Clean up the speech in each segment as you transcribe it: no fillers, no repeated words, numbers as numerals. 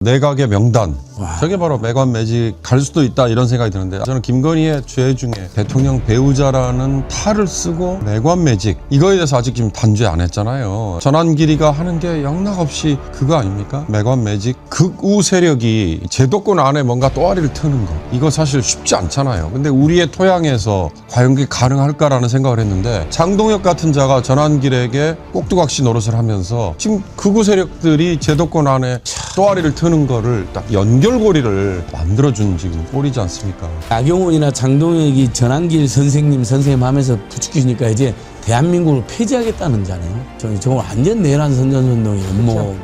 내각의 명단. 저게 바로 매관 매직 갈 수도 있다 이런 생각이 드는데 저는 김건희의 죄 중에 대통령 배우자라는 탈을 쓰고 매관 매직 이거에 대해서 아직 지금 단죄 안 했잖아요. 전환길이가 하는 게 영락없이 그거 아닙니까? 매관 매직 극우 세력이 제도권 안에 뭔가 또아리를 트는 거 이거 사실 쉽지 않잖아요. 근데 우리의 토양에서 과연 그게 가능할까라는 생각을 했는데 장동혁 같은 자가 전환길에게 꼭두각시 노릇을 하면서 지금 극우 세력들이 제도권 안에 또아리를 트는 거를 딱 연결고리를 만들어준 지금 꼴이지 않습니까? 나경원이나 장동혁이 전환길 선생님 하면서 부추기니까 이제 대한민국을 폐지하겠다는 자네요. 저거 완전 내란 선전운동의 음모.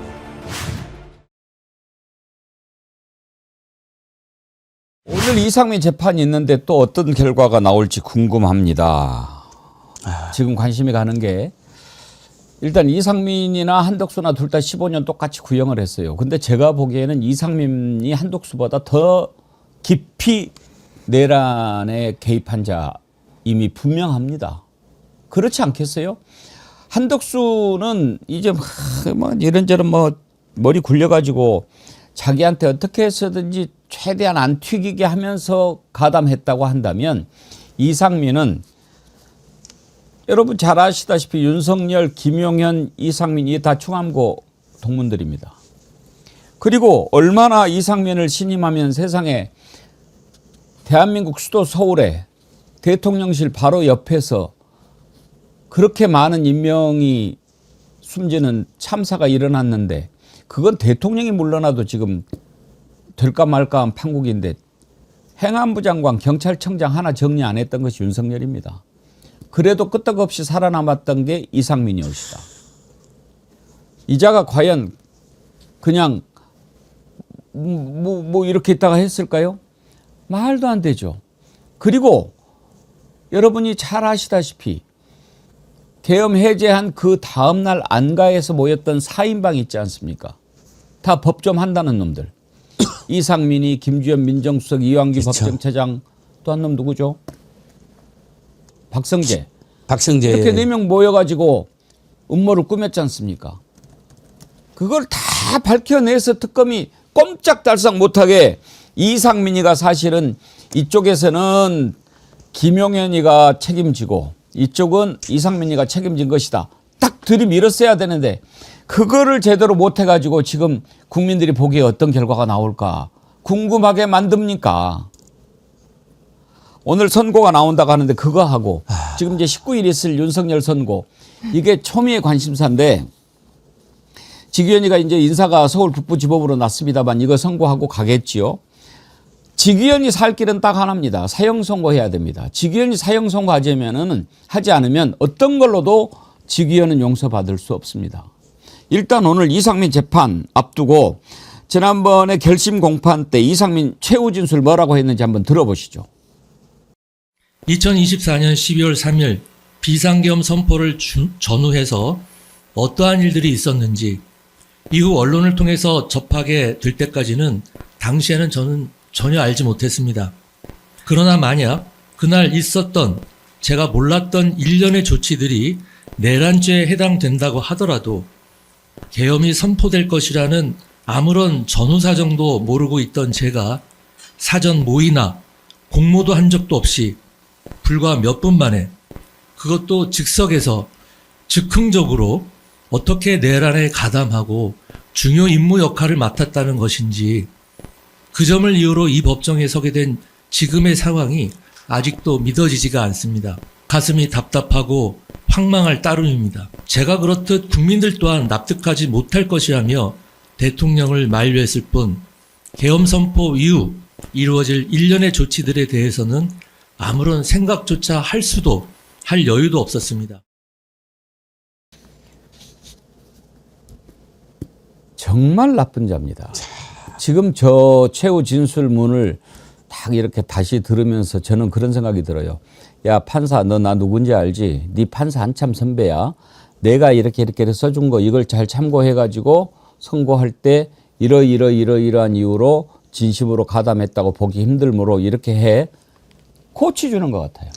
오늘 이상민 재판이 있는데 또 어떤 결과가 나올지 궁금합니다. 지금 관심이 가는 게 일단 이상민이나 한덕수나 둘 다 15년 똑같이 구형을 했어요. 근데 제가 보기에는 이상민이 한덕수보다 더 깊이 내란에 개입한 자 이미 분명합니다. 그렇지 않겠어요? 한덕수는 이제 뭐 이런저런 뭐 머리 굴려가지고 자기한테 어떻게 해서든지 최대한 안 튀기게 하면서 가담했다고 한다면 이상민은 여러분 잘 아시다시피 윤석열, 김용현, 이상민 이게 다 충암고 동문들입니다. 그리고 얼마나 이상민을 신임하면 세상에 대한민국 수도 서울에 대통령실 바로 옆에서 그렇게 많은 인명이 숨지는 참사가 일어났는데 그건 대통령이 물러나도 지금 될까 말까한 판국인데 행안부 장관, 경찰청장 하나 정리 안 했던 것이 윤석열입니다. 그래도 끄떡없이 살아남았던 게 이상민이 것이다. 이자가 과연 그냥 뭐 이렇게 있다가 했을까요? 말도 안 되죠. 그리고 여러분이 잘 아시다시피 계엄 해제한 그 다음 날 안가에서 모였던 4인방 있지 않습니까? 다 법 좀 한다는 놈들. 이상민이, 김주현 민정수석, 이완규 그렇죠. 법정차장 또 한 놈 누구죠? 박성재. 이렇게 4명 모여가지고 음모를 꾸몄지 않습니까? 그걸 다 밝혀내서 특검이 꼼짝달싹 못하게 이상민이가 사실은 이쪽에서는 김용현이가 책임지고 이쪽은 이상민이가 책임진 것이다. 딱 들이밀었어야 되는데 그거를 제대로 못해가지고 지금 국민들이 보기에 어떤 결과가 나올까 궁금하게 만듭니까? 오늘 선고가 나온다고 하는데 그거 하고 지금 이제 19일 있을 윤석열 선고 이게 초미의 관심사인데 직위원이가 이제 인사가 서울 북부지법으로 났습니다만 이거 선고하고 가겠지요. 직위원이 살 길은 딱 하나입니다. 사형 선고해야 됩니다. 직위원이 사형 선고하지 않으면 어떤 걸로도 직위원은 용서받을 수 없습니다. 일단 오늘 이상민 재판 앞두고 지난번에 결심 공판 때 이상민 최후 진술 뭐라고 했는지 한번 들어보시죠. 2024년 12월 3일 비상계엄 선포를 전후해서 어떠한 일들이 있었는지 이후 언론을 통해서 접하게 될 때까지는 당시에는 저는 전혀 알지 못했습니다. 그러나 만약 그날 있었던 제가 몰랐던 일련의 조치들이 내란죄에 해당된다고 하더라도 계엄이 선포될 것이라는 아무런 전후사정도 모르고 있던 제가 사전 모의나 공모도 한 적도 없이 불과 몇 분 만에 그것도 즉석에서 즉흥적으로 어떻게 내란에 가담하고 중요 임무 역할을 맡았다는 것인지 그 점을 이유로 이 법정에 서게 된 지금의 상황이 아직도 믿어지지가 않습니다. 가슴이 답답하고 황망할 따름입니다. 제가 그렇듯 국민들 또한 납득하지 못할 것이라며 대통령을 만류했을 뿐 계엄 선포 이후 이루어질 일련의 조치들에 대해서는 아무런 생각조차 할 여유도 없었습니다. 정말 나쁜 자입니다. 지금 저 최후 진술문을 딱 이렇게 다시 들으면서 저는 그런 생각이 들어요. 야 판사 너 나 누군지 알지? 네 판사 한참 선배야. 내가 이렇게 써준 거 이걸 잘 참고해가지고 선고할 때 이러이러한 이유로 진심으로 가담했다고 보기 힘들므로 이렇게 해. 고치주는 것 같아요.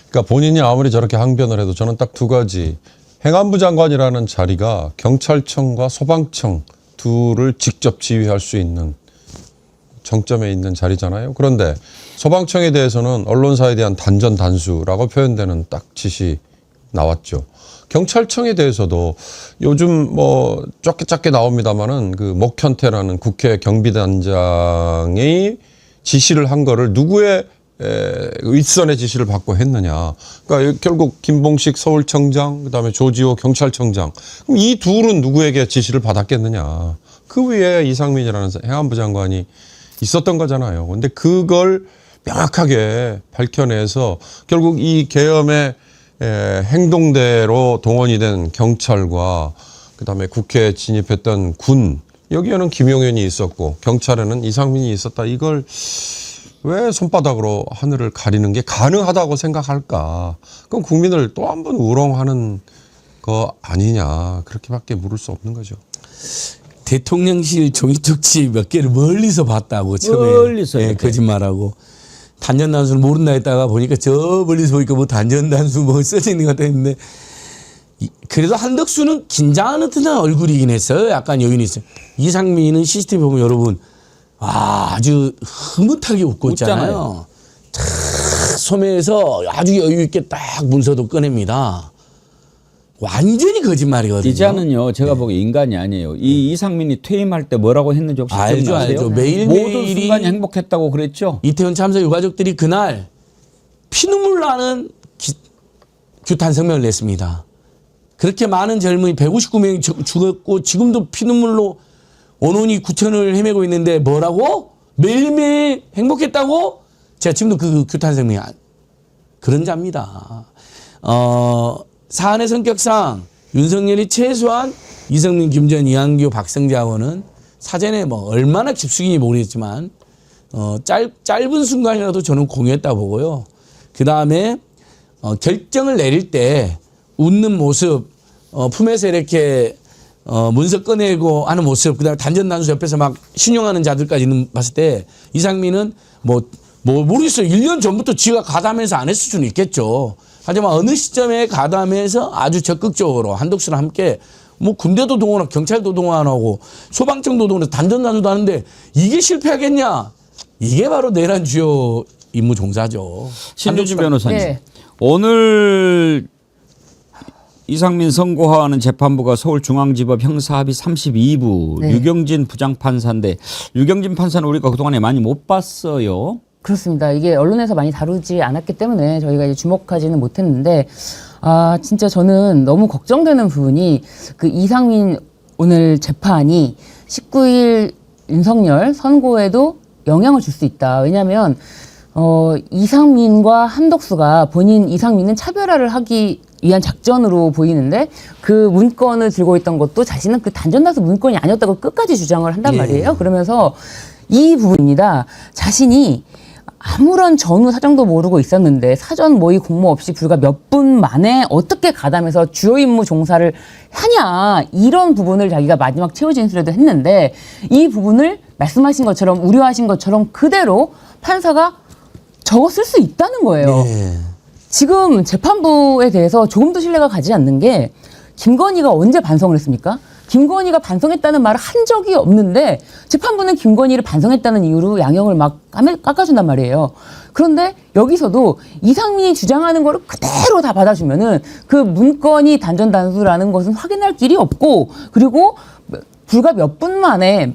그러니까 본인이 아무리 저렇게 항변을 해도 저는 딱 두 가지. 행안부 장관이라는 자리가 경찰청과 소방청 둘을 직접 지휘할 수 있는 정점에 있는 자리잖아요. 그런데 소방청에 대해서는 언론사에 대한 단전 단수라고 표현되는 딱 짓이 나왔죠. 경찰청에 대해서도 요즘 뭐 작게 나옵니다마는 그 목현태라는 국회 경비단장이 지시를 한 거를 누구의 윗선의 지시를 받고 했느냐. 그러니까 결국 김봉식 서울청장, 그다음에 조지호 경찰청장. 그럼 이 둘은 누구에게 지시를 받았겠느냐. 그 위에 이상민이라는 행안부 장관이 있었던 거잖아요. 근데 그걸 명확하게 밝혀내서 결국 이 계엄의 행동대로 동원이 된 경찰과 그다음에 국회에 진입했던 군, 여기에는 김용현이 있었고 경찰에는 이상민이 있었다. 이걸 왜 손바닥으로 하늘을 가리는 게 가능하다고 생각할까? 그럼 국민을 또 한 번 우롱하는 거 아니냐. 그렇게밖에 물을 수 없는 거죠. 대통령실 종이쪽지 몇 개를 멀리서 봤다고 처음에 멀리서 이렇게. 거짓말하고 단전 단수를 모른다 했다가 보니까 저 멀리서 보니까 뭐 단전 단수 뭐 써져 있는 것 같다 했는데 그래도 한덕수는 긴장하는 듯한 얼굴이긴 했어요. 약간 여유는 있어요. 이상민은 CCTV 보면 여러분 아주 흐뭇하게 웃고 있잖아요. 탁 소매에서 아주 여유 있게 딱 문서도 꺼냅니다. 완전히 거짓말이거든요. 기자는요, 제가 보기에 인간이 아니에요. 이 이상민이 퇴임할 때 뭐라고 했는지 혹시 알죠, 기억나세요? 알죠. 모든 매일매일이 순간이 행복했다고 그랬죠. 이태원 참사 유가족들이 그날 피눈물 나는 규탄 성명을 냈습니다. 그렇게 많은 젊은이 159명이 죽었고 지금도 피눈물로 원혼이 구천을 헤매고 있는데 뭐라고? 매일매일 행복했다고? 제가 지금도 그 규탄 성명이 그런 자입니다. 사안의 성격상 윤석열이 최소한 이성민, 김전, 이한규, 박성재 하고는 사전에 뭐 얼마나 깊숙이 모르겠지만 짧은 순간이라도 저는 공유했다 보고요. 그 다음에 결정을 내릴 때 웃는 모습, 품에서 이렇게 문서 꺼내고 하는 모습, 그다음에 단전 단수 옆에서 막 신용하는 자들까지 봤을 때 이상민은 뭐 모르겠어요. 1년 전부터 지가 가담해서 안 했을 수는 있겠죠. 하지만 어느 시점에 가담해서 아주 적극적으로 한덕수랑 함께 뭐 군대도 동원하고 경찰도 동원하고 소방청도 동원해서 단전 단수도 하는데 이게 실패하겠냐? 이게 바로 내란 주요 임무 종사죠. 신주진 변호사님. 네. 오늘 이상민 선고하는 재판부가 서울중앙지법 형사합의 32부 네. 유경진 부장판사인데 유경진 판사는 우리가 그동안에 많이 못 봤어요. 그렇습니다. 이게 언론에서 많이 다루지 않았기 때문에 저희가 이제 주목하지는 못했는데, 진짜 저는 너무 걱정되는 부분이 그 이상민 오늘 재판이 19일 윤석열 선고에도 영향을 줄 수 있다. 왜냐하면 이상민과 한덕수가 본인 이상민은 차별화를 하기 위한 작전으로 보이는데 그 문건을 들고 있던 것도 자신은 그 단전단수 문건이 아니었다고 끝까지 주장을 한단 말이에요. 그러면서 이 부분입니다. 자신이 아무런 전후 사정도 모르고 있었는데 사전 모의 공모 없이 불과 몇 분 만에 어떻게 가담해서 주요 임무 종사를 하냐, 이런 부분을 자기가 마지막 최후 진술에도 했는데 이 부분을 말씀하신 것처럼 우려하신 것처럼 그대로 판사가 적어 쓸 수 있다는 거예요. 네. 지금 재판부에 대해서 조금도 신뢰가 가지 않는 게 김건희가 언제 반성을 했습니까? 김건희가 반성했다는 말을 한 적이 없는데 재판부는 김건희를 반성했다는 이유로 양형을 막 깎아준단 말이에요. 그런데 여기서도 이상민이 주장하는 거를 그대로 다 받아주면은 그 문건이 단전단수라는 것은 확인할 길이 없고, 그리고 불과 몇 분 만에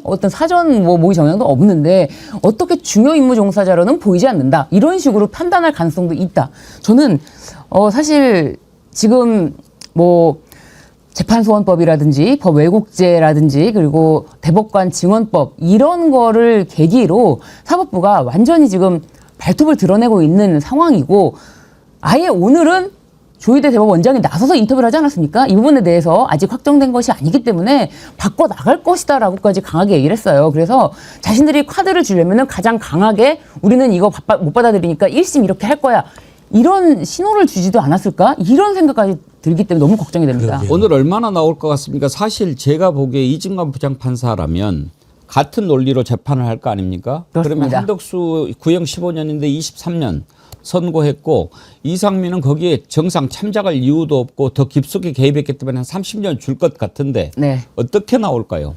어떤 사전 모의 정황도 없는데 어떻게 중요 임무 종사자로는 보이지 않는다, 이런 식으로 판단할 가능성도 있다. 저는 사실 지금 뭐 재판소원법이라든지 법 왜곡죄라든지 그리고 대법관 증언법, 이런 거를 계기로 사법부가 완전히 지금 발톱을 드러내고 있는 상황이고, 아예 오늘은 조희대 대법원장이 나서서 인터뷰를 하지 않았습니까? 이 부분에 대해서 아직 확정된 것이 아니기 때문에 바꿔 나갈 것이다라고까지 강하게 얘기를 했어요. 그래서 자신들이 카드를 주려면은 가장 강하게 우리는 이거 못 받아들이니까 1심 이렇게 할 거야, 이런 신호를 주지도 않았을까? 이런 생각까지 들기 때문에 너무 걱정이 됩니다. 그러게요. 오늘 얼마나 나올 것 같습니까? 사실 제가 보기에 이진관 부장판사라면 같은 논리로 재판을 할 거 아닙니까? 그러면 그렇습니다. 한덕수 구형 15년인데 23년 선고했고 이상민은 거기에 정상 참작할 이유도 없고 더 깊숙이 개입했기 때문에 한 30년 줄 것 같은데 네. 어떻게 나올까요?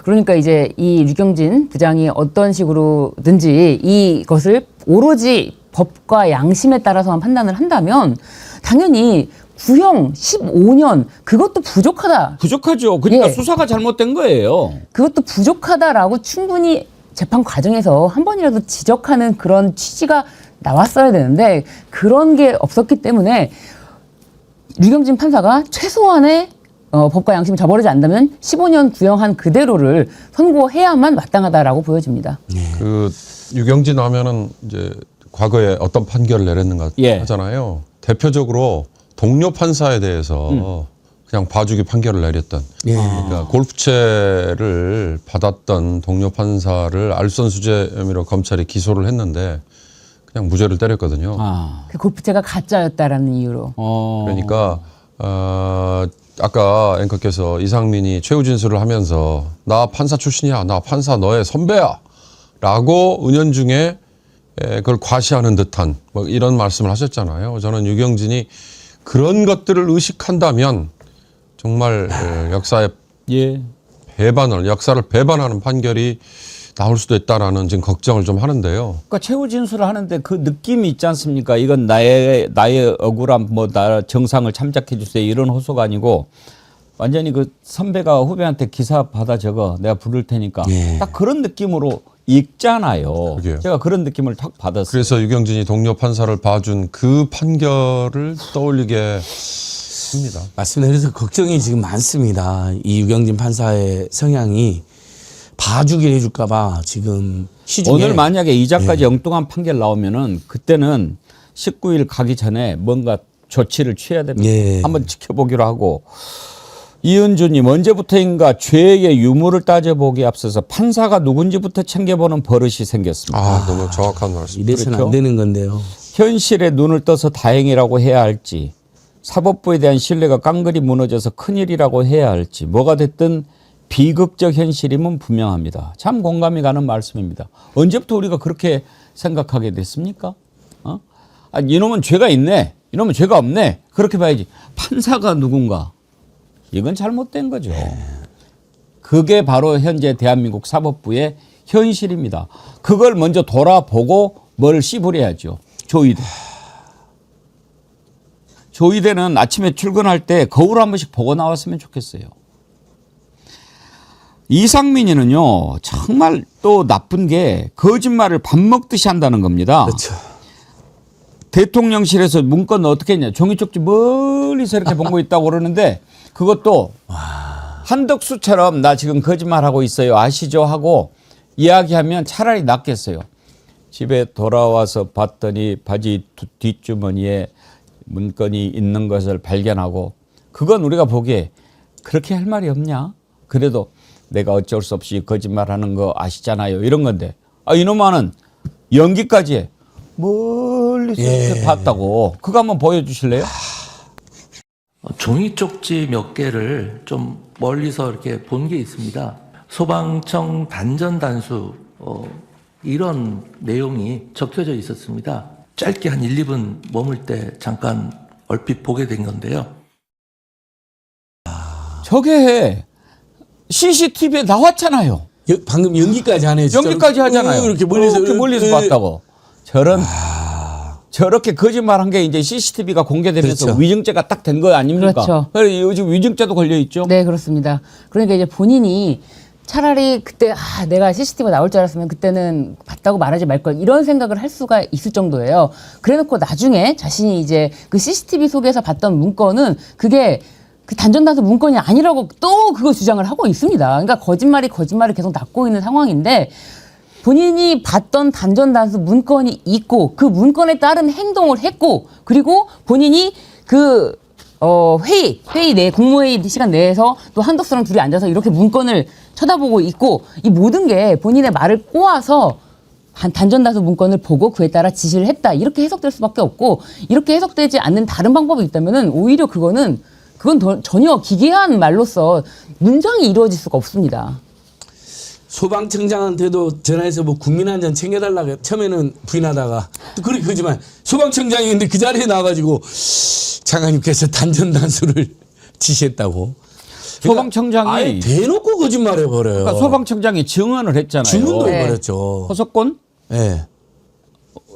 그러니까 이제 이 류경진 부장이 어떤 식으로든지 이것을 오로지 법과 양심에 따라서만 판단을 한다면 당연히 구형 15년 그것도 부족하다. 부족하죠. 그러니까 예. 수사가 잘못된 거예요. 그것도 부족하다라고 충분히 재판 과정에서 한 번이라도 지적하는 그런 취지가 나왔어야 되는데 그런 게 없었기 때문에 류경진 판사가 최소한의 법과 양심이 저버리지 않는다면 15년 구형한 그대로를 선고해야만 마땅하다라고 보여집니다. 그 유경진 하면은 이제 과거에 어떤 판결을 내렸는가 예. 하잖아요. 대표적으로 동료 판사에 대해서 그냥 봐주기 판결을 내렸던. 예. 그러니까 골프채를 받았던 동료 판사를 알선수재 혐의로 검찰이 기소를 했는데 그냥 무죄를 때렸거든요. 그 골프채가 가짜였다라는 이유로. 그러니까 아까 앵커께서 이상민이 최후 진술을 하면서 나 판사 출신이야, 나 판사 너의 선배야 라고 은연중에 그걸 과시하는 듯한 뭐 이런 말씀을 하셨잖아요. 저는 유경진이 그런 것들을 의식한다면 정말 역사의 예. 역사를 배반하는 판결이 나올 수도 있다라는 지금 걱정을 좀 하는데요. 그러니까 최후 진술을 하는데 그 느낌이 있지 않습니까? 이건 나의 억울함, 뭐 나 정상을 참작해 주세요 이런 호소가 아니고 완전히 그 선배가 후배한테 기사 받아 적어 내가 부를 테니까 예. 딱 그런 느낌으로 읽잖아요. 그게요. 제가 그런 느낌을 탁 받았어요. 그래서 유경진이 동료 판사를 봐준 그 판결을 떠올리게 합니다. 맞습니다. 그래서 걱정이 지금 많습니다. 이 유경진 판사의 성향이 봐주기를 해줄까봐 지금 시중에 오늘 만약에 이자까지 엉뚱한 판결 나오면은 그때는 19일 가기 전에 뭔가 조치를 취해야 됩니다. 예. 한번 지켜보기로 하고 이은주님 언제부터인가 죄의 유무를 따져보기에 앞서서 판사가 누군지부터 챙겨보는 버릇이 생겼습니다. 너무 정확한 말씀. 이래서는 그렇죠? 안 되는 건데요. 현실에 눈을 떠서 다행이라고 해야 할지 사법부에 대한 신뢰가 깡그리 무너져서 큰일이라고 해야 할지 뭐가 됐든 비극적 현실임은 분명합니다. 참 공감이 가는 말씀입니다. 언제부터 우리가 그렇게 생각하게 됐습니까? 이놈은 죄가 있네. 이놈은 죄가 없네. 그렇게 봐야지. 판사가 누군가. 이건 잘못된 거죠. 그게 바로 현재 대한민국 사법부의 현실입니다. 그걸 먼저 돌아보고 뭘 씨부려야죠. 조의대. 조의대는 아침에 출근할 때 거울 한 번씩 보고 나왔으면 좋겠어요. 이상민이는요, 정말 또 나쁜 게 거짓말을 밥 먹듯이 한다는 겁니다. 그렇죠. 대통령실에서 문건 어떻게 했냐. 종이 쪽지 멀리서 이렇게 보고 있다고 그러는데 그것도 한덕수처럼 나 지금 거짓말하고 있어요. 아시죠? 하고 이야기하면 차라리 낫겠어요. 집에 돌아와서 봤더니 바지 뒷주머니에 문건이 있는 것을 발견하고 그건 우리가 보기에 그렇게 할 말이 없냐? 그래도 내가 어쩔 수 없이 거짓말하는 거 아시잖아요. 이런 건데 이놈아는 연기까지 해. 멀리서 이렇게 봤다고. 그거 한번 보여주실래요? 종이 쪽지 몇 개를 좀 멀리서 이렇게 본 게 있습니다. 소방청 단전 단수 이런 내용이 적혀져 있었습니다. 짧게 한 1, 2분 머물 때 잠깐 얼핏 보게 된 건데요. 저게 CCTV에 나왔잖아요. 방금 연기까지 하네. 진짜로. 연기까지 하잖아요. 이렇게 멀리서 봤다고. 저렇게 거짓말한 게 이제 CCTV가 공개되면서 그렇죠. 위증죄가 딱 된 거 아닙니까? 그렇죠. 요즘 위증죄도 걸려 있죠. 네, 그렇습니다. 그러니까 이제 본인이 차라리 그때 내가 CCTV가 나올 줄 알았으면 그때는 봤다고 말하지 말걸 이런 생각을 할 수가 있을 정도예요. 그래놓고 나중에 자신이 이제 그 CCTV 속에서 봤던 문건은 그게 그 단전단서 문건이 아니라고 또 그거 주장을 하고 있습니다. 그러니까 거짓말을 계속 닫고 있는 상황인데 본인이 봤던 단전단서 문건이 있고 그 문건에 따른 행동을 했고 그리고 본인이 그 회의 내 국무회의 시간 내에서 또 한덕수랑 둘이 앉아서 이렇게 문건을 쳐다보고 있고 이 모든 게 본인의 말을 꼬아서 단전단서 문건을 보고 그에 따라 지시를 했다 이렇게 해석될 수밖에 없고 이렇게 해석되지 않는 다른 방법이 있다면은 오히려 그건 전혀 기괴한 말로서 문장이 이루어질 수가 없습니다. 소방청장한테도 전화해서 뭐 국민안전 챙겨달라고 처음에는 부인하다가 또 그렇게 그러지만 소방청장이 근데 그 자리에 나와가지고 장관님께서 단전단수를 지시했다고. 소방청장이 아예 대놓고 거짓말해버려요. 그러니까 소방청장이 증언을 했잖아요. 주문도 네. 해버렸죠. 호석권 예.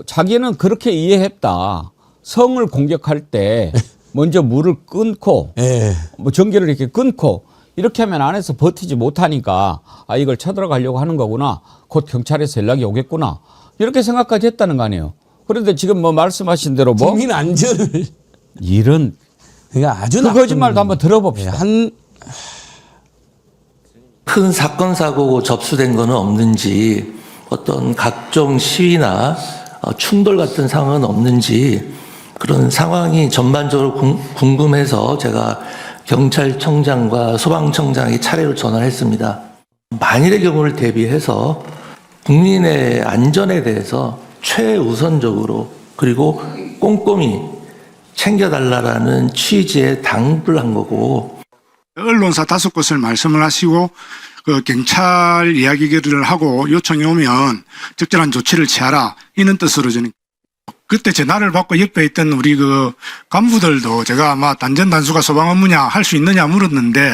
자기는 그렇게 이해했다. 성을 공격할 때 먼저 물을 끊고 예. 뭐 전기를 이렇게 끊고 이렇게 하면 안에서 버티지 못하니까 아 이걸 쳐들어가려고 하는 거구나. 곧 경찰에서 연락이 오겠구나. 이렇게 생각까지 했다는 거 아니에요. 그런데 지금 뭐 말씀하신 대로 뭐 국민 안전을 이런 그러니까 아주 그 나쁜- 거짓말도 한번 들어봅시다. 예, 한 큰 사건 사고 접수된 거는 없는지, 어떤 각종 시위나 충돌 같은 상황은 없는지, 그런 상황이 전반적으로 궁금해서 제가 경찰청장과 소방청장에게 차례로 전화를 했습니다. 만일의 경우를 대비해서 국민의 안전에 대해서 최우선적으로 그리고 꼼꼼히 챙겨달라는 취지에 당부를 한 거고, 언론사 5곳을 말씀을 하시고 그 경찰 이야기를 하고 요청이 오면 적절한 조치를 취하라 이런 뜻으로 저는 그때 전화를 받고 옆에 있던 우리 그 간부들도 제가 아마 단전단수가 소방 업무냐 할 수 있느냐 물었는데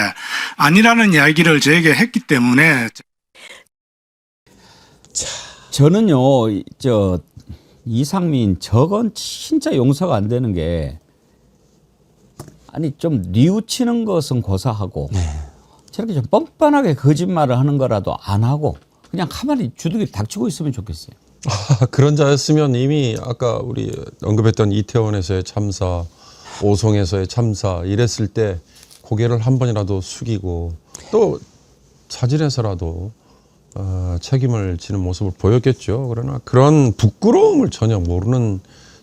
아니라는 이야기를 저에게 했기 때문에 저는요, 저 이상민 저건 진짜 용서가 안 되는 게 아니 좀 뉘우치는 것은 고사하고 저렇게 좀 뻔뻔하게 거짓말을 하는 거라도 안 하고 그냥 가만히 주둥이 닥치고 있으면 좋겠어요. 그런 자였으면 이미 아까 우리 언급했던 이태원에서의 참사, 오송에서의 참사 이랬을 때 고개를 한 번이라도 숙이고 또 사진에서라도 책임을 지는 모습을 보였겠죠. 그러나 그런 부끄러움을 전혀 모르는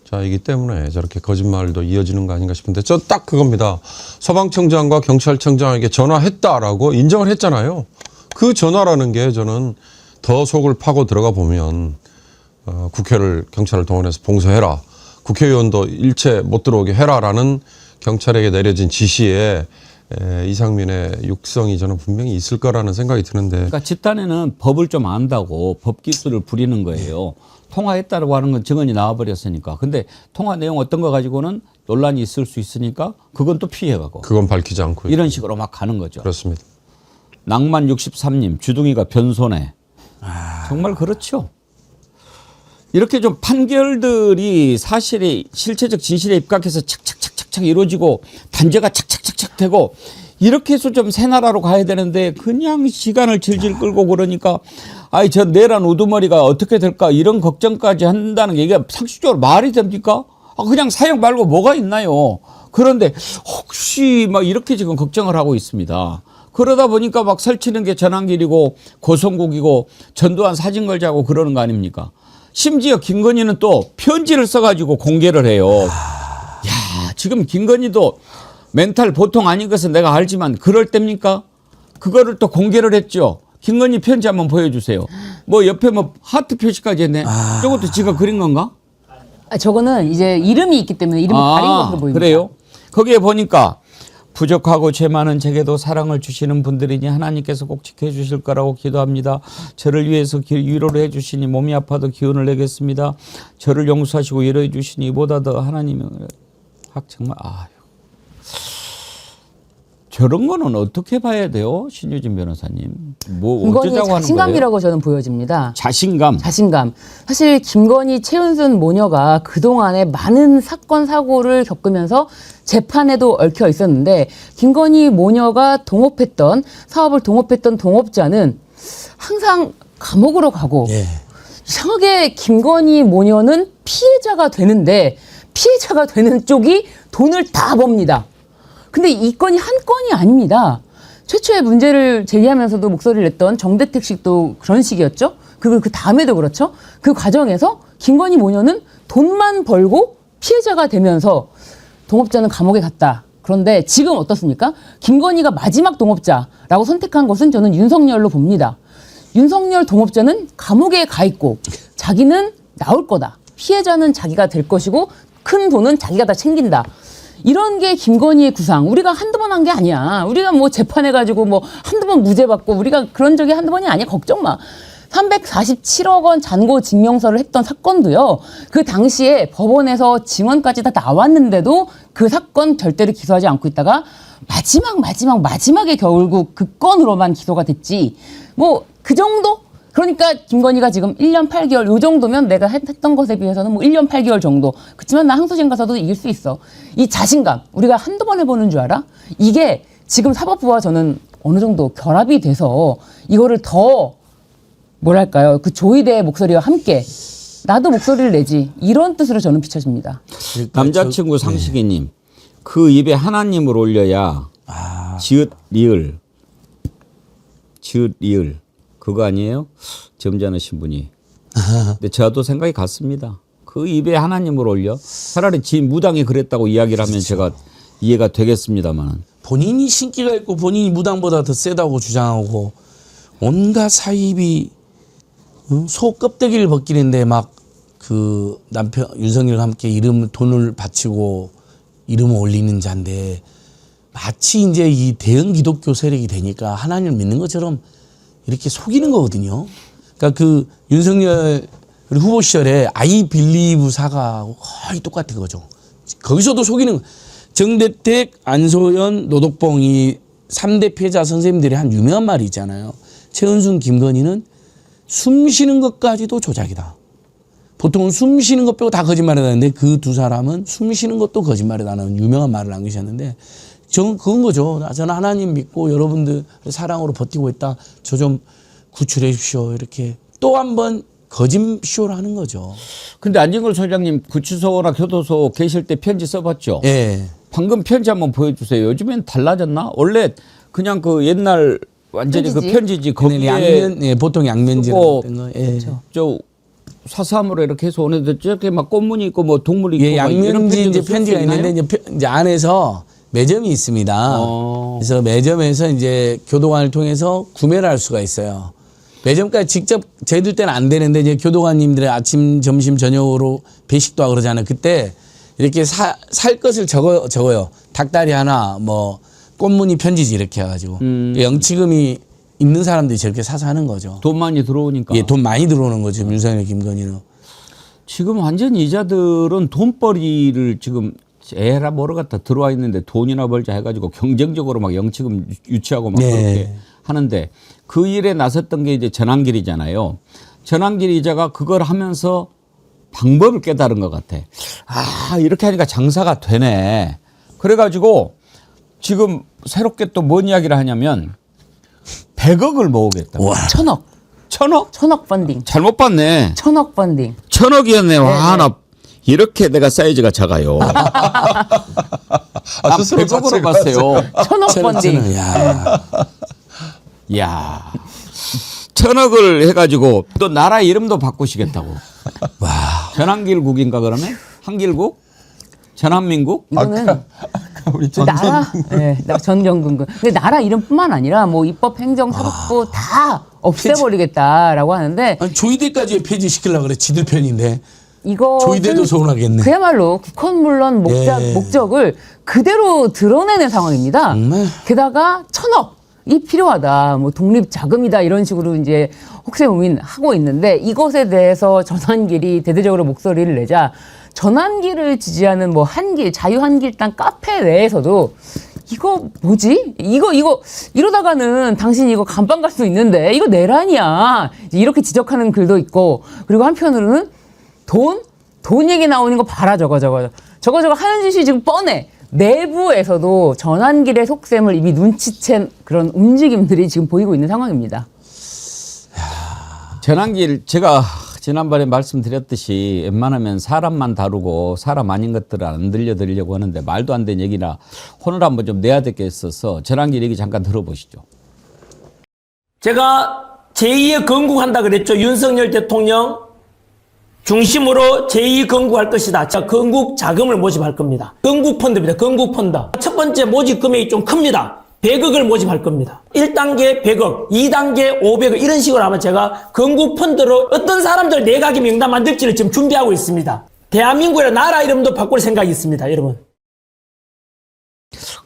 자이기 때문에 저렇게 거짓말도 이어지는 거 아닌가 싶은데 저 딱 그겁니다. 소방청장과 경찰청장에게 전화했다라고 인정을 했잖아요. 그 전화라는 게 저는 더 속을 파고 들어가 보면 국회를 경찰을 동원해서 봉쇄해라. 국회의원도 일체 못 들어오게 해라라는 경찰에게 내려진 지시에 이상민의 육성이 저는 분명히 있을 거라는 생각이 드는데 그러니까 집단에는 법을 좀 안다고 법 기술을 부리는 거예요. 통화했다고 하는 건 증언이 나와버렸으니까. 근데 통화 내용 어떤 거 가지고는 논란이 있을 수 있으니까 그건 또 피해가고. 그건 밝히지 않고 이런 식으로 막 가는 거죠. 그렇습니다. 낭만 63님 주둥이가 변손해. 정말 그렇죠. 이렇게 좀 판결들이 사실이 실체적 진실에 입각해서 착착착착착 이루어지고 단죄가 착착착착 되고 이렇게 해서 좀 새 나라로 가야 되는데 그냥 시간을 질질 끌고 그러니까 아이 저 내란 우두머리가 어떻게 될까 이런 걱정까지 한다는 게 이게 상식적으로 말이 됩니까? 그냥 사형 말고 뭐가 있나요? 그런데 혹시 막 이렇게 지금 걱정을 하고 있습니다. 그러다 보니까 막 설치는 게 전환길이고 고성국이고 전두환 사진 걸자고 그러는 거 아닙니까? 심지어 김건희는 또 편지를 써가지고 공개를 해요. 야, 지금 김건희도 멘탈 보통 아닌 것은 내가 알지만 그럴 때입니까? 그거를 또 공개를 했죠. 김건희 편지 한번 보여주세요. 뭐 옆에 뭐 하트 표시까지 했네. 저것도 지가 그린 건가? 저거는 이제 이름이 있기 때문에 이름을 가린 것으로 보입니다. 그래요? 거기에 보니까 부족하고 죄 많은 제게도 사랑을 주시는 분들이니 하나님께서 꼭 지켜주실 거라고 기도합니다. 저를 위해서 위로를 해주시니 몸이 아파도 기운을 내겠습니다. 저를 용서하시고 위로해 주시니 보다 더 하나님을 정말 저런 거는 어떻게 봐야 돼요? 신유진 변호사님. 뭐 김건희의 어쩌자고 하는 거예요? 자신감이라고 저는 보여집니다. 자신감. 사실 김건희, 최은순 모녀가 그동안에 많은 사건, 사고를 겪으면서 재판에도 얽혀 있었는데 김건희 모녀가 사업을 동업했던 동업자는 항상 감옥으로 가고 이상하게 김건희 모녀는 피해자가 되는데 피해자가 되는 쪽이 돈을 다 법니다. 근데 이 건이 한 건이 아닙니다. 최초의 문제를 제기하면서도 목소리를 냈던 정대택 씨도 그런 식이었죠. 그리고 그 다음에도 그렇죠. 그 과정에서 김건희 모녀는 돈만 벌고 피해자가 되면서 동업자는 감옥에 갔다. 그런데 지금 어떻습니까? 김건희가 마지막 동업자라고 선택한 것은 저는 윤석열로 봅니다. 윤석열 동업자는 감옥에 가 있고 자기는 나올 거다. 피해자는 자기가 될 것이고 큰 돈은 자기가 다 챙긴다. 이런 게 김건희의 구상. 우리가 한두 번 한 게 아니야. 우리가 뭐 재판해가지고 뭐 한두 번 무죄 받고 우리가 그런 적이 한두 번이 아니야. 걱정 마. 347억 원 잔고 증명서를 했던 사건도요. 그 당시에 법원에서 증언까지 다 나왔는데도 그 사건 절대로 기소하지 않고 있다가 마지막에 결국 그 건으로만 기소가 됐지. 뭐 그 정도? 그러니까 김건희가 지금 1년 8개월 요 정도면 내가 했던 것에 비해서는 뭐 1년 8개월 정도. 그렇지만 나 항소심 가서도 이길 수 있어. 이 자신감. 우리가 한두 번 해보는 줄 알아? 이게 지금 사법부와 저는 어느 정도 결합이 돼서 이거를 더 뭐랄까요? 그 조이대의 목소리와 함께 나도 목소리를 내지. 이런 뜻으로 저는 비춰집니다. 남자친구 상식이님, 그 입에 하나님을 올려야 지읒 리을 그거 아니에요? 점잖으신 분이. 근데 저도 생각이 같습니다. 그 입에 하나님을 올려 차라리 지 무당이 그랬다고 이야기를 하면 제가 이해가 되겠습니다만 본인이 신기가 있고 본인이 무당보다 더 세다고 주장하고 온갖 사입이 소 껍데기를 벗기는데 막 그 남편 윤석열과 함께 돈을 바치고 이름을 올리는 자인데 마치 이제 이 대응 기독교 세력이 되니까 하나님을 믿는 것처럼 이렇게 속이는 거거든요. 그러니까 그 윤석열 후보 시절에 I believe 사과하고 거의 똑같은 거죠. 거기서도 속이는 정대택, 안소연, 노덕봉 이 3대 피해자 선생님들이 한 유명한 말이 있잖아요. 최은순, 김건희는 숨 쉬는 것까지도 조작이다. 보통은 숨 쉬는 것 빼고 다 거짓말을 하는데 그 두 사람은 숨 쉬는 것도 거짓말을 하는 유명한 말을 남기셨는데 저는 그건 거죠. 저는 하나님 믿고 여러분들 사랑으로 버티고 있다. 저 좀 구출해 주십시오. 이렇게 또 한 번 거짓쇼를 하는 거죠. 근데 안진걸 소장님 구치소나 교도소 계실 때 편지 써봤죠? 예. 방금 편지 한번 보여주세요. 요즘엔 달라졌나? 원래 그냥 그 옛날 완전히 편지지. 그 편지지 거기에 양면, 예, 보통 양면지 쓰고 같은 거. 예. 저 사삼으로 이렇게 해서 오는데 저렇게 막 꽃무늬 있고 뭐 동물이 있고 예, 막 이런 양면지 이제 편지도 쓸수 편지가 있나요? 있는데 이제 안에서 매점이 있습니다. 그래서 매점에서 이제 교도관을 통해서 구매를 할 수가 있어요. 매점까지 직접 저희들 때는 안 되는데 이제 교도관님들의 아침, 점심, 저녁으로 배식도 하고 그러잖아요. 그때 이렇게 살 것을 적어요. 닭다리 하나, 뭐 꽃무늬 편지지 이렇게 해가지고 영치금이 있는 사람들이 저렇게 사서 하는 거죠. 돈 많이 들어오니까. 예, 돈 많이 들어오는 거죠. 윤석열, 김건희는. 지금 완전 이자들은 돈벌이를 지금 에라 뭐로 갖다 들어와 있는데 돈이나 벌자 해가지고 경쟁적으로 막 영치금 유치하고 막 네. 그렇게 하는데 그 일에 나섰던 게 이제 전환길 전환길 이자가 그걸 하면서 방법을 깨달은 것 같아. 아, 이렇게 하니까 장사가 되네. 그래가지고 지금 새롭게 또 뭔 이야기를 하냐면 100억을 모으겠다. 천억. 1000억? 천억 펀딩. 잘못 봤네. 천억 펀딩. 1000억이었네. 와, 나 이렇게 내가 사이즈가 작아요. 아, 스스로 100억으로 자체가 봤어요. 천억 펀딩. 야. 야, 1000억을 해가지고 또 나라 이름도 바꾸시겠다고. 와. 전한길국인가 그러면? 한길국? 전한민국? 이거는 우리 그 나라, 네, 전경근근. 근데 나라 이름뿐만 아니라 뭐 입법, 행정, 사법부 다 없애버리겠다라고 하는데 아니, 조이대까지 폐지시키려고 그래. 지들 편인데. 이거 조이대도 서운하겠네. 그야말로 국헌 물론 예. 목적을 그대로 드러내는 상황입니다. 정말. 게다가 천억이 필요하다. 뭐 독립 자금이다 이런 식으로 이제 혹세무민하고 있는데 이것에 대해서 전환길이 대대적으로 목소리를 내자 전환길을 지지하는 뭐 한길 자유한길당 카페 내에서도 이거 뭐지? 이거 이러다가는 당신 이거 감방 갈 수 있는데 이거 내란이야. 이렇게 지적하는 글도 있고 그리고 한편으로는 돈 얘기 나오는 거 봐라 저거 하는 짓이 지금 뻔해. 내부에서도 전환길의 속셈을 이미 눈치챈 그런 움직임들이 지금 보이고 있는 상황입니다. 전한길 제가 지난번에 말씀드렸듯이 웬만하면 사람만 다루고 사람 아닌 것들을 안 들려드리려고 하는데 말도 안 되는 얘기나 혼을 한번 좀 내야 될 게 있어서 전한길 얘기 잠깐 들어보시죠. 제가 제2의 건국한다 그랬죠. 윤석열 대통령 중심으로 제2 건국할 것이다. 자, 건국 자금을 모집할 겁니다. 건국 펀드입니다. 건국 펀드. 첫 번째 모집 금액이 좀 큽니다. 100억을 모집할 겁니다. 1단계 100억, 2단계 500억 이런 식으로 하면 제가 건국 펀드로 어떤 사람들 내각의 명단 만들지를 지금 준비하고 있습니다. 대한민국의 나라 이름도 바꿀 생각이 있습니다. 여러분.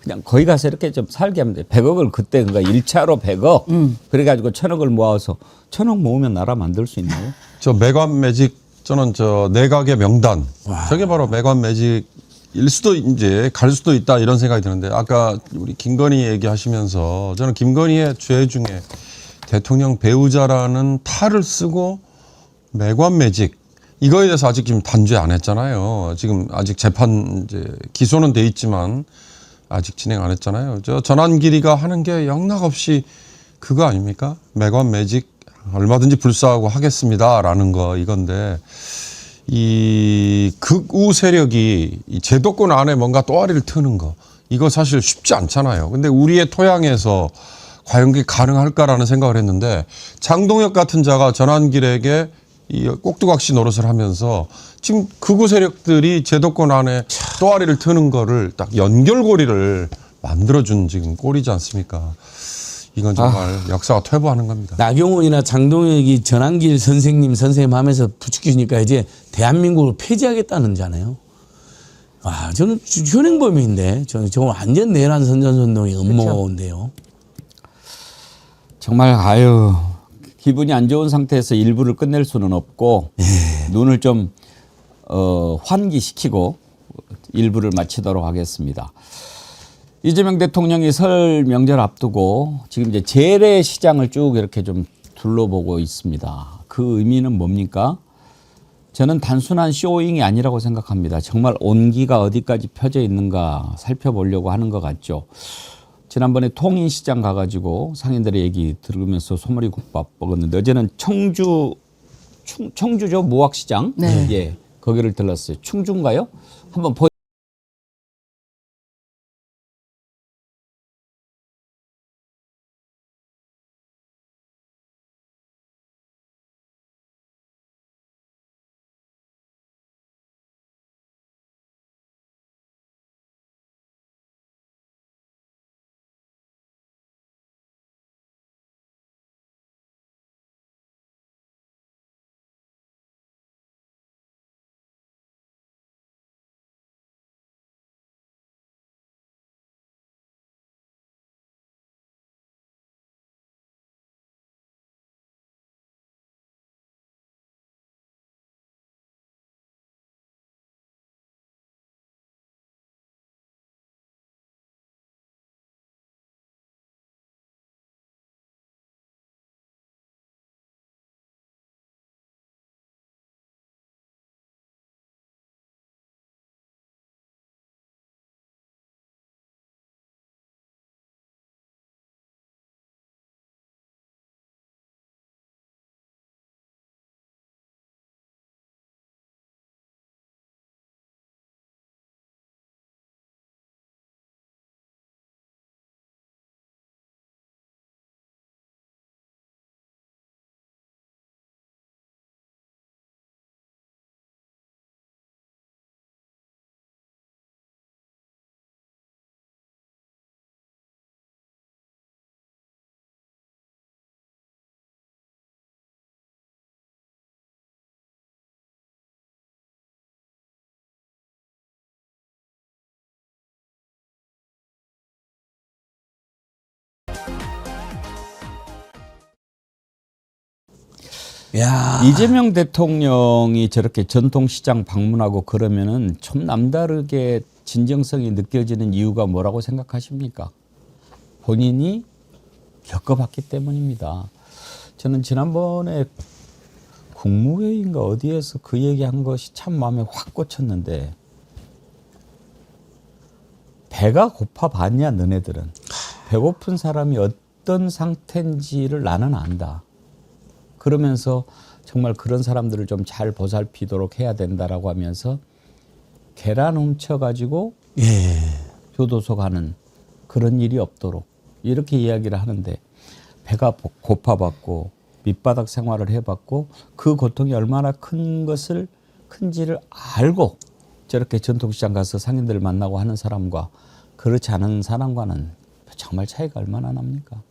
그냥 거기 가서 이렇게 좀 살게 하면 돼. 100억을 그때 그러니까 1차로 100억. 그래가지고 1000억을 모아서 1000억 모으면 나라 만들 수 있나요? 저 매관 매직 저는 저 내각의 명단 저게 바로 매관 매직일 수도 이제 갈 수도 있다 이런 생각이 드는데 아까 우리 김건희 얘기하시면서 저는 김건희의 죄 중에 대통령 배우자라는 탈을 쓰고 매관 매직 이거에 대해서 아직 지금 단죄 안 했잖아요. 지금 아직 재판 이제 기소는 돼 있지만 아직 진행 안 했잖아요. 저 전환길이가 하는 게 영락없이 그거 아닙니까? 매관 매직 얼마든지 불사하고 하겠습니다라는 거 이건데 이 극우 세력이 이 제도권 안에 뭔가 또아리를 트는 거 이거 사실 쉽지 않잖아요. 근데 우리의 토양에서 과연 그게 가능할까라는 생각을 했는데 장동혁 같은 자가 전환길에게 이 꼭두각시 노릇을 하면서 지금 극우 세력들이 제도권 안에 또아리를 트는 거를 딱 연결고리를 만들어준 지금 꼴이지 않습니까? 이건 정말 역사가 퇴보하는 겁니다. 나경원이나 장동혁이 전환길 선생님 하면서 부추기니까 이제 대한민국을 폐지하겠다는잖아요. 와, 저는 현행범인데 저는 저거 완전 내란 선전선동의 음모인데요. 정말 아유 기분이 안 좋은 상태에서 일부를 끝낼 수는 없고 눈을 좀 환기시키고 일부를 마치도록 하겠습니다. 이재명 대통령이 설 명절 앞두고 지금 이제 재래시장을 쭉 이렇게 좀 둘러보고 있습니다. 그 의미는 뭡니까? 저는 단순한 쇼잉이 아니라고 생각합니다. 정말 온기가 어디까지 펴져 있는가 살펴보려고 하는 것 같죠. 지난번에 통인시장 가가지고 상인들의 얘기 들으면서 소머리국밥 먹었는데 어제는 청주죠 무학시장 네. 예 거기를 들렀어요. 충주인가요? 한번 야, 이재명 대통령이 저렇게 전통시장 방문하고 그러면은 좀 남다르게 진정성이 느껴지는 이유가 뭐라고 생각하십니까? 본인이 겪어봤기 때문입니다. 저는 지난번에 국무회의인가 어디에서 그 얘기한 것이 참 마음에 확 꽂혔는데 배가 고파 봤냐 너네들은. 배고픈 사람이 어떤 상태인지를 나는 안다. 그러면서 정말 그런 사람들을 좀 잘 보살피도록 해야 된다라고 하면서 계란 훔쳐가지고 교도소 가는 그런 일이 없도록 이렇게 이야기를 하는데 배가 고파봤고 밑바닥 생활을 해봤고 그 고통이 얼마나 큰지를 알고 저렇게 전통시장 가서 상인들을 만나고 하는 사람과 그렇지 않은 사람과는 정말 차이가 얼마나 납니까?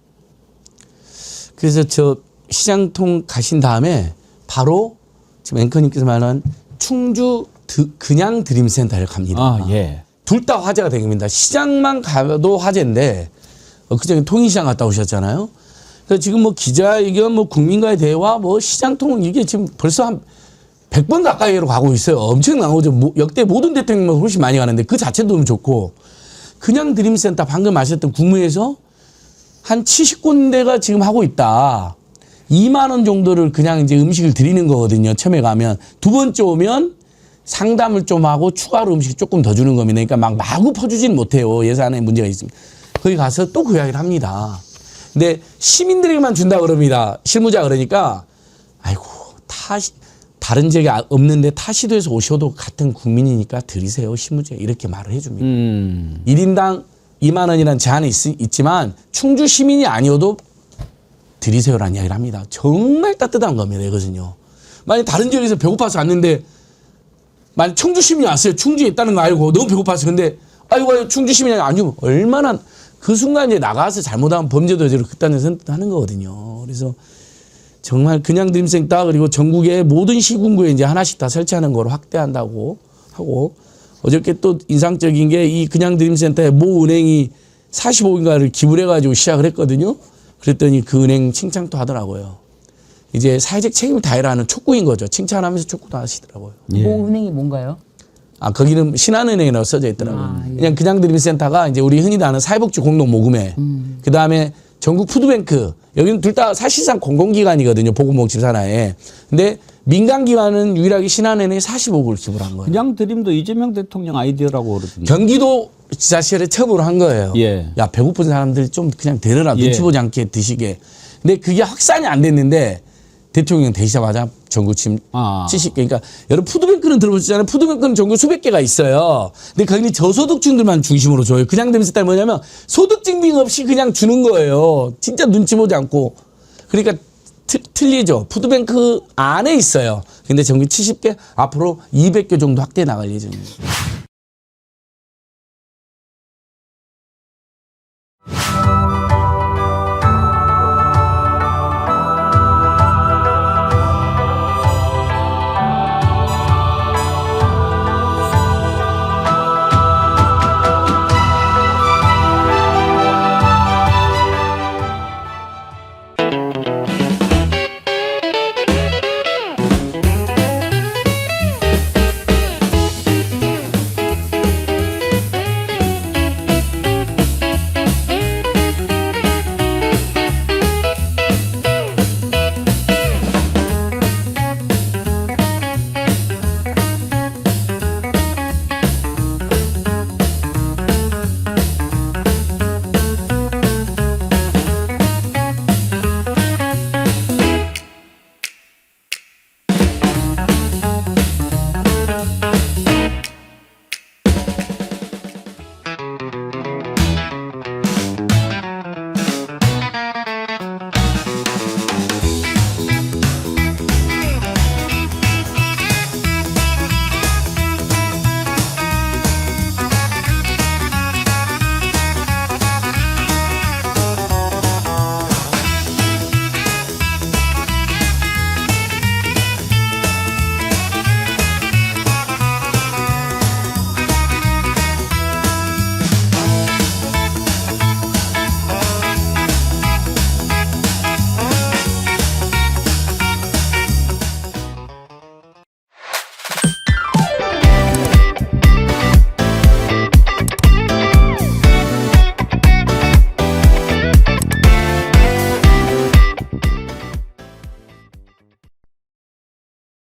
그래서 저 시장통 가신 다음에 바로 지금 앵커님께서 말한 충주 그냥 드림센터를 갑니다. 아, 예. 둘 다 화제가 된 겁니다. 시장만 가도 화제인데 그전에 통일시장 갔다 오셨잖아요. 그래서 지금 뭐 기자회견, 뭐 국민과의 대화, 뭐 시장통은 이게 지금 벌써 한 100번 가까이로 가고 있어요. 엄청난 거죠. 역대 모든 대통령보다 훨씬 많이 가는데 그 자체도 너무 좋고 그냥 드림센터 방금 아셨던 국무에서 한 70군데가 지금 하고 있다. 2만 원 정도를 그냥 이제 음식을 드리는 거거든요. 처음에 가면. 두 번째 오면 상담을 좀 하고 추가로 음식 조금 더 주는 겁니다. 그러니까 막 마구 퍼주지는 못해요. 예산에 문제가 있습니다. 거기 가서 또 그 이야기를 합니다. 근데 시민들에게만 준다 그럽니다. 실무자 그러니까 아이고 다른 지역에 없는데 타 시도에서 오셔도 같은 국민이니까 드리세요. 실무자 이렇게 말을 해줍니다. 1인당 2만 원이라는 제한이 있지만 충주 시민이 아니어도 드리세요라는 이야기를 합니다. 정말 따뜻한 겁니다. 이것은요. 만약 다른 지역에서 배고파서 왔는데 만약 충주 시민이 왔어요. 충주에 있다는 거 알고 너무 배고파서 근데 아이고 충주 시민이 아니고 얼마나 그 순간 이제 나가서 잘못하면 범죄도 저를 그딴 데서 하는 거거든요. 그래서 정말 그냥 드림센터 그리고 전국의 모든 시군구에 이제 하나씩 다 설치하는 거로 확대한다고 하고 어저께 또 인상적인 게 이 그냥 드림센터에 모 은행이 45인가를 기부를 해가지고 시작을 했거든요. 그랬더니 그 은행 칭찬도 하더라고요. 이제 사회적 책임을 다해라는 촉구인 거죠. 칭찬하면서 촉구도 하시더라고요. 뭐 은행이 뭔가요? 거기는 신한은행이라고 써져 있더라고요. 그냥 드림센터가 이제 우리 흔히도 아는 사회복지 공동모금회. 그 다음에 전국 푸드뱅크. 여기는 둘 다 사실상 공공기관이거든요. 보건복지 산하에. 근데 민간기관은 유일하게 신한은행에 45억을 기부를 한 거예요. 그냥 드림도 이재명 대통령 아이디어라고 그러던데. 경기도 지자체에 처분을 한 거예요. 예. 야, 배고픈 사람들 좀 그냥 데려라. 예. 눈치 보지 않게 드시게. 근데 그게 확산이 안 됐는데 대통령 되시자마자 전국 지금 70개. 그러니까 여러분 푸드뱅크는 들어보셨잖아요. 푸드뱅크는 전국 수백 개가 있어요. 근데 거기는 저소득층들만 중심으로 줘요. 그냥 드림센터 뭐냐면 소득 증빙 없이 그냥 주는 거예요. 진짜 눈치 보지 않고. 그러니까 틀리죠. 푸드뱅크 안에 있어요. 근데 전국 70개 앞으로 200개 정도 확대해 나갈 예정입니다.